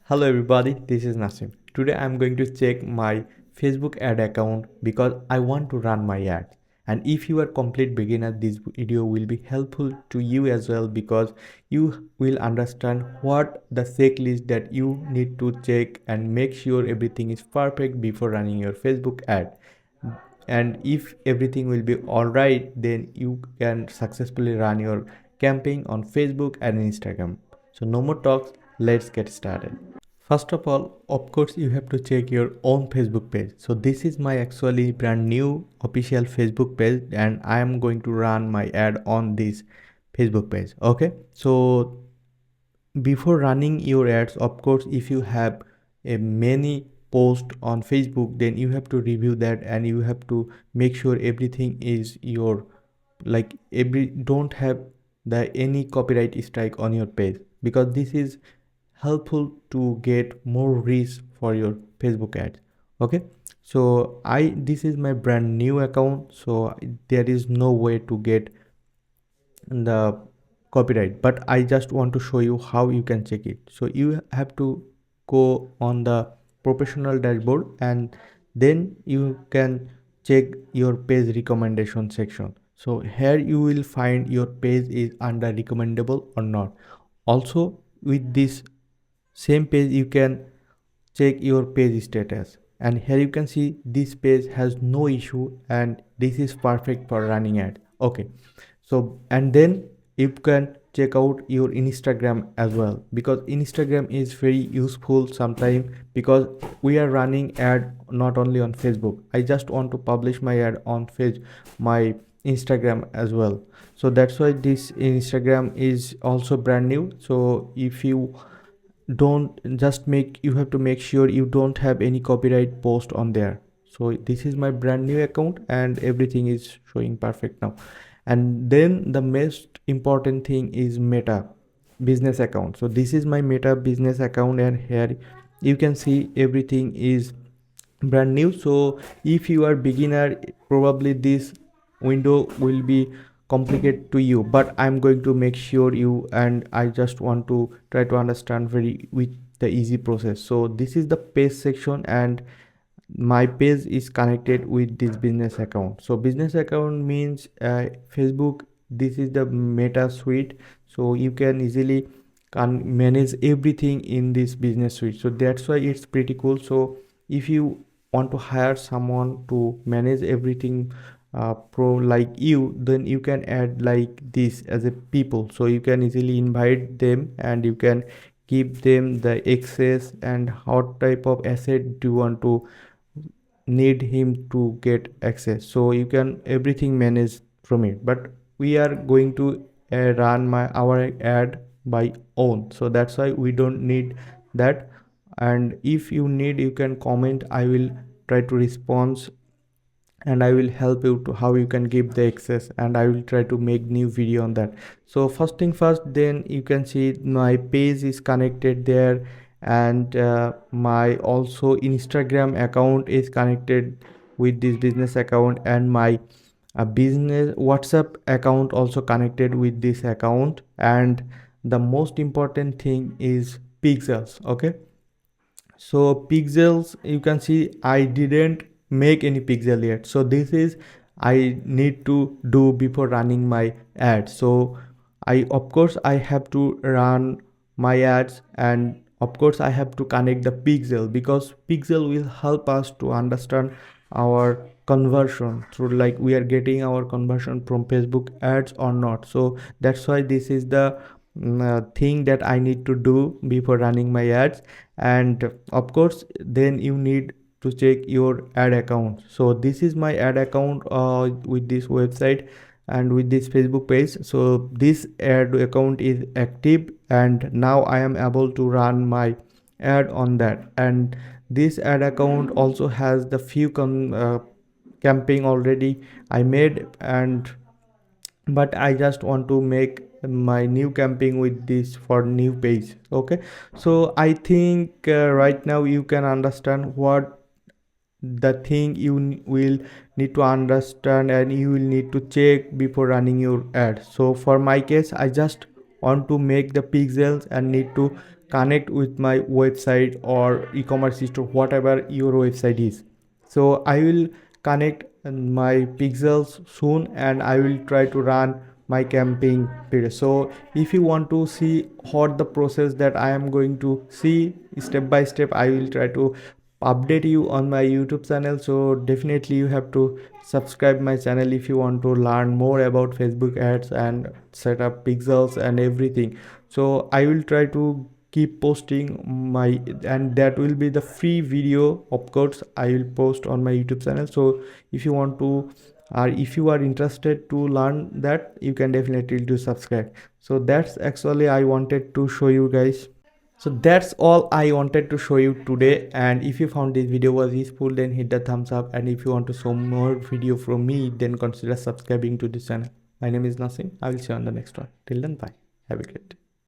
Hello everybody, this is Nasim. Today I'm going to check my Facebook ad account because I want to run my ads. And if you are complete beginner, this video will be helpful to you as well because you will understand what the checklist that you need to check and make sure everything is perfect before running your Facebook ad. And if everything will be alright, then you can successfully run your campaign on Facebook and Instagram. So no more talks, let's get started. First of all, of course, you have to check your own Facebook page. So this is my actually brand new official Facebook page and I am going to run my ad on this Facebook page. Okay. So before running your ads, of course, if you have a many post on Facebook, then you have to review that and you have to make sure everything is your like every don't have the any copyright strike on your page because this is helpful to get more reach for your Facebook ads. Okay, so this is my brand new account, so there is no way to get the copyright, but I just want to show you how you can check it. So you have to go on the professional dashboard and then you can check your page recommendation section. So here you will find your page is under recommendable or not. Also with this same page you can check your page status, and here you can see this page has no issue and this is perfect for running ads. Okay, so and then you can check out your Instagram as well because Instagram is very useful sometime because we are running ad not only on Facebook. I just want to publish my ad on my Instagram as well. So that's why this Instagram is also brand new. So if you don't just make you have to make sure you don't have any copyright post on there. So this is my brand new account and everything is showing perfect now. And then the most important thing is Meta business account. So this is my Meta business account and here you can see everything is brand new. So if you are beginner, probably this window will be complicated to you, but I'm going to make sure you, and I just want to try to understand very with the easy process. So this is the page section and my page is connected with this business account. So business account means Facebook, this is the Meta suite, so you can easily can manage everything in this business suite. So that's why it's pretty cool. So if you want to hire someone to manage everything pro like you, then you can add like this as a people, so you can easily invite them and you can give them the access and what type of asset do you want to need him to get access. So you can everything manage from it, but we are going to run our ad by own, so that's why we don't need that. And if you need, you can comment, I will try to respond and I will help you to how you can give the access, and I will try to make new video on that. So first thing first, then you can see my page is connected there, and my also Instagram account is connected with this business account, and my business WhatsApp account also connected with this account. And the most important thing is pixels. Okay, so pixels, you can see I didn't make any pixel yet, so this is I need to do before running my ads. So I of course I have to run my ads, and of course I have to connect the pixel because pixel will help us to understand our conversion through, like we are getting our conversion from Facebook ads or not. So that's why this is the thing that I need to do before running my ads. And of course then you need to check your ad account. So this is my ad account with this website and with this Facebook page. So this ad account is active and now I am able to run my ad on that. And this ad account also has the few campaign already I made, and but I just want to make my new campaign with this for new page. Okay, so I think right now you can understand what the thing you will need to understand and you will need to check before running your ad. So for my case, I just want to make the pixels and need to connect with my website or e-commerce store, whatever your website is. So I will connect my pixels soon, and I will try to run my campaign period. So if you want to see what the process that I am going to see step by step, I will try to update you on my YouTube channel. So definitely you have to subscribe my channel if you want to learn more about Facebook ads and set up pixels and everything. So I will try to keep posting my, and that will be the free video, of course, I will post on my YouTube channel. So if you want to, or if you are interested to learn that, you can definitely do subscribe. So that's actually I wanted to show you guys. So that's all I wanted to show you today, and if you found this video was useful, then hit the thumbs up, and if you want to show more video from me, then consider subscribing to this channel. My name is Nasim. I will see you on the next one. Till then, bye. Have a great day.